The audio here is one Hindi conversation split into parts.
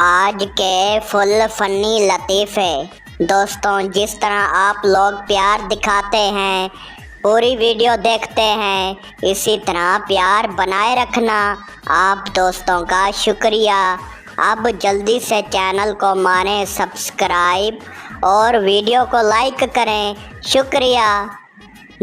आज के फुल फनी लतीफ़े। दोस्तों, जिस तरह आप लोग प्यार दिखाते हैं, पूरी वीडियो देखते हैं, इसी तरह प्यार बनाए रखना। आप दोस्तों का शुक्रिया। अब जल्दी से चैनल को मारें सब्सक्राइब और वीडियो को लाइक करें। शुक्रिया।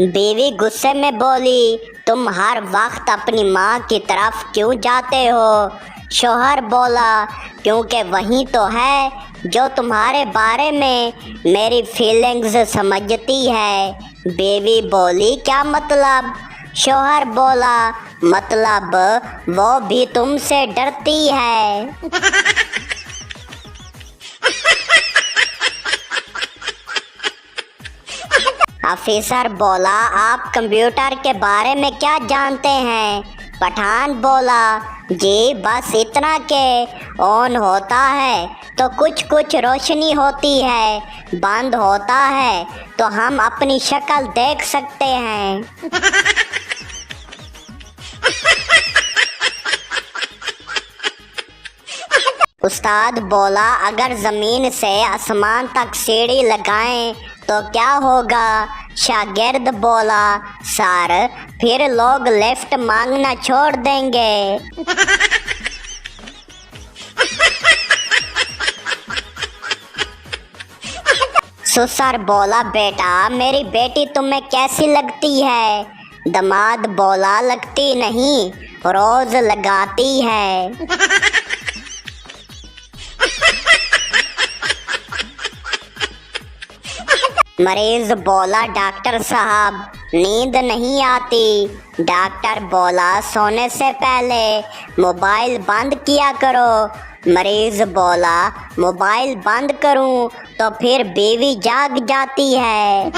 बीवी गुस्से में बोली, तुम हर वक्त अपनी माँ की तरफ क्यों जाते हो? शौहर बोला, क्योंकि वही तो है जो तुम्हारे बारे में मेरी फीलिंग्स समझती है। बीवी बोली, क्या मतलब? शौहर बोला, मतलब वो भी तुमसे डरती है। ऑफिसर बोला, आप कंप्यूटर के बारे में क्या जानते हैं? पठान बोला, जी बस इतना के ऑन होता है तो कुछ कुछ रोशनी होती है, बंद होता है तो हम अपनी शक्ल देख सकते हैं। उस्ताद बोला, अगर ज़मीन से आसमान तक सीढ़ी लगाएं तो क्या होगा? शागिर्द बोला, सर फिर लोग लिफ्ट मांगना छोड़ देंगे। सुसर बोला, बेटा मेरी बेटी तुम्हें कैसी लगती है? दामाद बोला, लगती नहीं, रोज लगाती है। मरीज बोला, डॉक्टर साहब नींद नहीं आती। डॉक्टर बोला, सोने से पहले मोबाइल बंद किया करो। मरीज बोला, मोबाइल बंद करूं तो फिर बीवी जाग जाती है।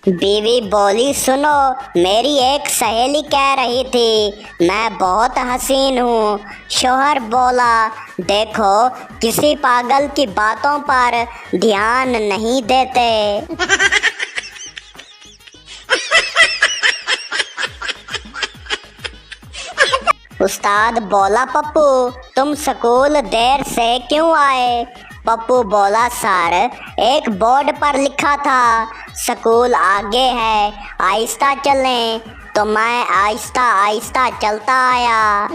बीवी बोली, सुनो, मेरी एक सहेली कह रही थी मैं बहुत हसीन हूँ। शौहर बोला, देखो किसी पागल की बातों पर ध्यान नहीं देते। उस्ताद बोला, पप्पू तुम स्कूल देर से क्यों आए? पप्पू बोला, सर एक बोर्ड पर लिखा था स्कूल आगे है, आहिस्ता चलें, तो मैं आहिस्ता आहिस्ता चलता आया।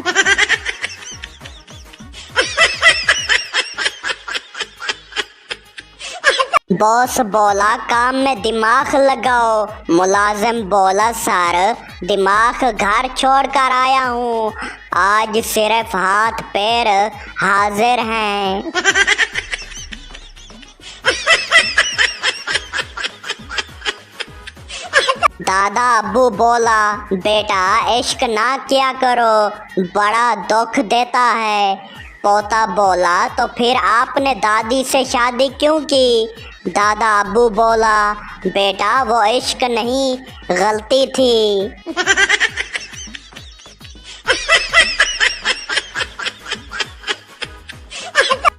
बॉस बोला, काम में दिमाग लगाओ। मुलाजिम बोला, सर दिमाग घर छोड़ कर आया हूँ, आज सिर्फ हाथ पैर हाजिर हैं। दादा अब्बू बोला, बेटा इश्क ना किया करो, बड़ा दुख देता है। पोता बोला, तो फिर आपने दादी से शादी क्यों की? दादा अब्बू बोला, बेटा वो इश्क नहीं, गलती थी।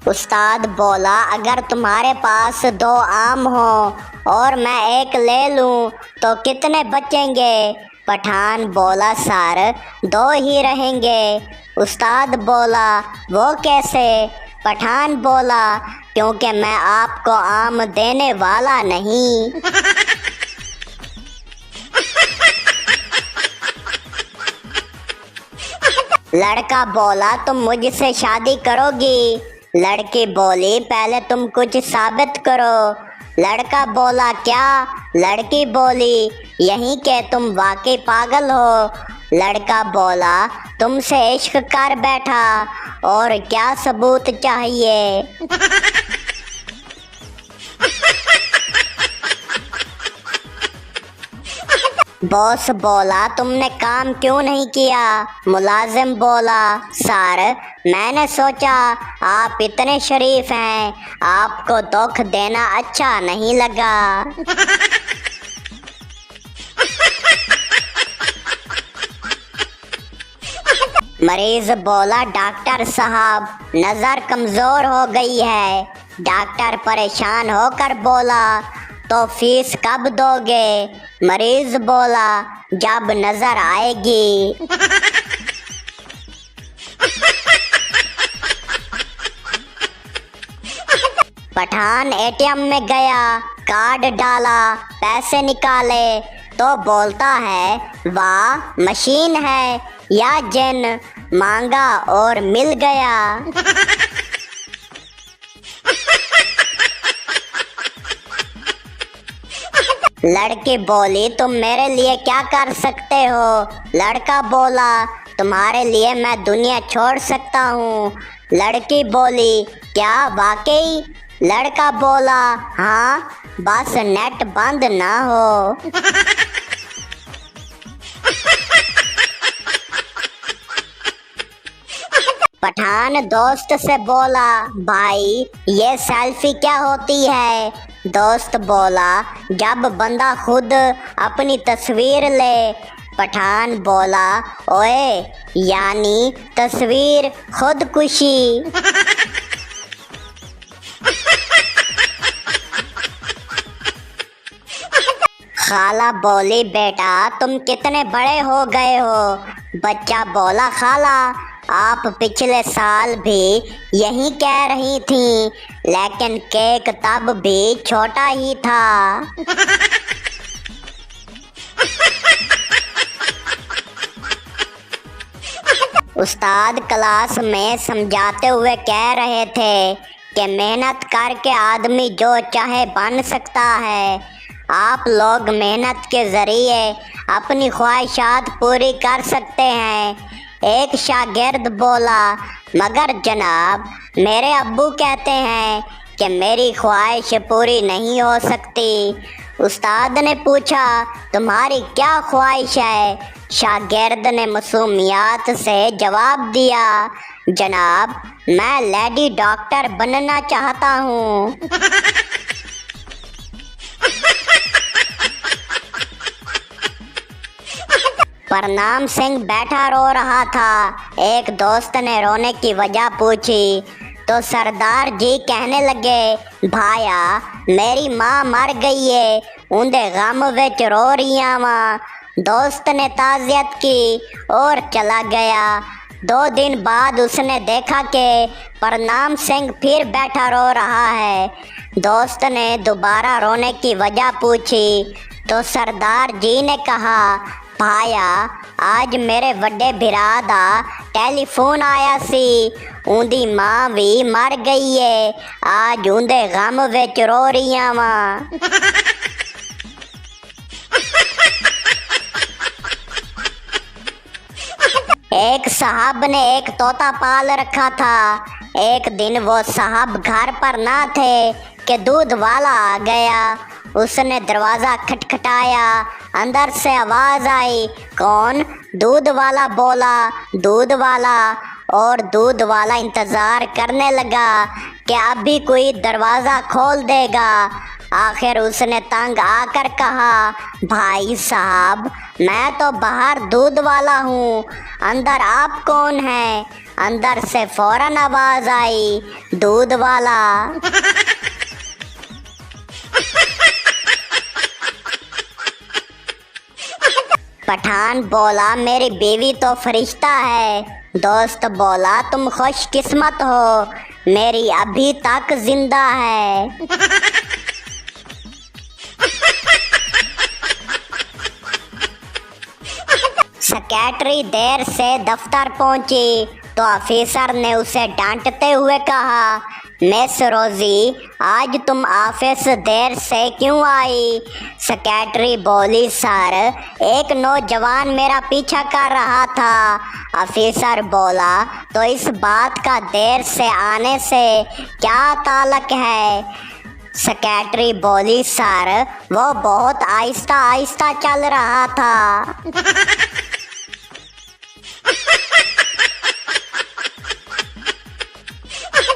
उस्ताद बोला, अगर तुम्हारे पास 2 आम हो और मैं एक ले लूं तो कितने बचेंगे? पठान बोला, सर 2 ही रहेंगे। उस्ताद बोला, वो कैसे? पठान बोला, क्योंकि मैं आपको आम देने वाला नहीं। लड़का बोला, तुम मुझसे शादी करोगी? लड़की बोली, पहले तुम कुछ साबित करो। लड़का बोला, क्या? लड़की बोली, यहीं के तुम वाकई पागल हो। लड़का बोला, तुमसे इश्क कर बैठा, और क्या सबूत चाहिए? बॉस बोला, तुमने काम क्यों नहीं किया? मुलाजिम बोला, सर मैंने सोचा आप इतने शरीफ हैं, आपको दुख देना अच्छा नहीं लगा। मरीज बोला, डॉक्टर साहब नज़र कमज़ोर हो गई है। डॉक्टर परेशान होकर बोला, तो फीस कब दोगे? मरीज बोला, जब नजर आएगी। पठान एटीएम में गया, कार्ड डाला, पैसे निकाले तो बोलता है, वाह मशीन है या जिन, मांगा और मिल गया। लड़की बोली, तुम मेरे लिए क्या कर सकते हो? लड़का बोला, तुम्हारे लिए मैं दुनिया छोड़ सकता हूँ। लड़की बोली, क्या वाकई? लड़का बोला, हाँ, बस नेट बंद ना हो। पठान दोस्त से बोला, भाई ये सेल्फी क्या होती है? दोस्त बोला, जब बंदा खुद अपनी तस्वीर ले। पठान बोला, ओए यानी तस्वीर खुदकुशी। खाला बोली, बेटा तुम कितने बड़े हो गए हो? बच्चा बोला, खाला आप पिछले साल भी यही कह रही थी, लेकिन केक तब भी छोटा ही था। उस्ताद क्लास में समझाते हुए कह रहे थे कि मेहनत करके आदमी जो चाहे बन सकता है। आप लोग मेहनत के ज़रिए अपनी ख्वाहिशात पूरी कर सकते हैं। एक शागिर्द बोला, मगर जनाब मेरे अब्बू कहते हैं कि मेरी ख्वाहिश पूरी नहीं हो सकती। उस्ताद ने पूछा, तुम्हारी क्या ख्वाहिश है? शागिर्द ने मासूमियत से जवाब दिया, जनाब मैं लेडी डॉक्टर बनना चाहता हूँ। प्रणाम सिंह बैठा रो रहा था। एक दोस्त ने रोने की वजह पूछी तो सरदार जी कहने लगे, भाया मेरी माँ मर गई है, उनके गम विच रो रही वा। दोस्त ने ताज़ियत की और चला गया। 2 दिन बाद उसने देखा कि प्रणाम सिंह फिर बैठा रो रहा है। दोस्त ने दोबारा रोने की वजह पूछी तो सरदार जी ने कहा, भाया आज मेरे वड्डे भरा दा टेलीफोन आया सी, उनकी माँ भी मर गई है, आज उनके गम विच रो रही वा। एक साहब ने एक तोता पाल रखा था। एक दिन वो साहब घर पर ना थे कि दूध वाला आ गया। उसने दरवाज़ा खटखटाया, अंदर से आवाज़ आई, कौन? दूध वाला बोला, दूध वाला। और दूध वाला इंतज़ार करने लगा कि अभी कोई दरवाज़ा खोल देगा। आखिर उसने तंग आकर कहा, भाई साहब मैं तो बाहर दूध वाला हूँ, अंदर आप कौन हैं? अंदर से फौरन आवाज़ आई, दूध वाला। पठान बोला, मेरी बीवी तो फरिश्ता है। दोस्त बोला, तुम खुशकिस्मत हो, मेरी अभी तक जिंदा है। सेक्रेटरी देर से दफ्तर पहुंची तो ऑफिसर ने उसे डांटते हुए कहा, मिस रोजी आज तुम ऑफिस देर से क्यों आई? सेक्रेटरी बोली, सर एक नौजवान मेरा पीछा कर रहा था। ऑफिसर बोला, तो इस बात का देर से आने से क्या ताल्लुक है? सेक्रेटरी बोली, सर वो बहुत आहिस्ता आहिस्ता चल रहा था।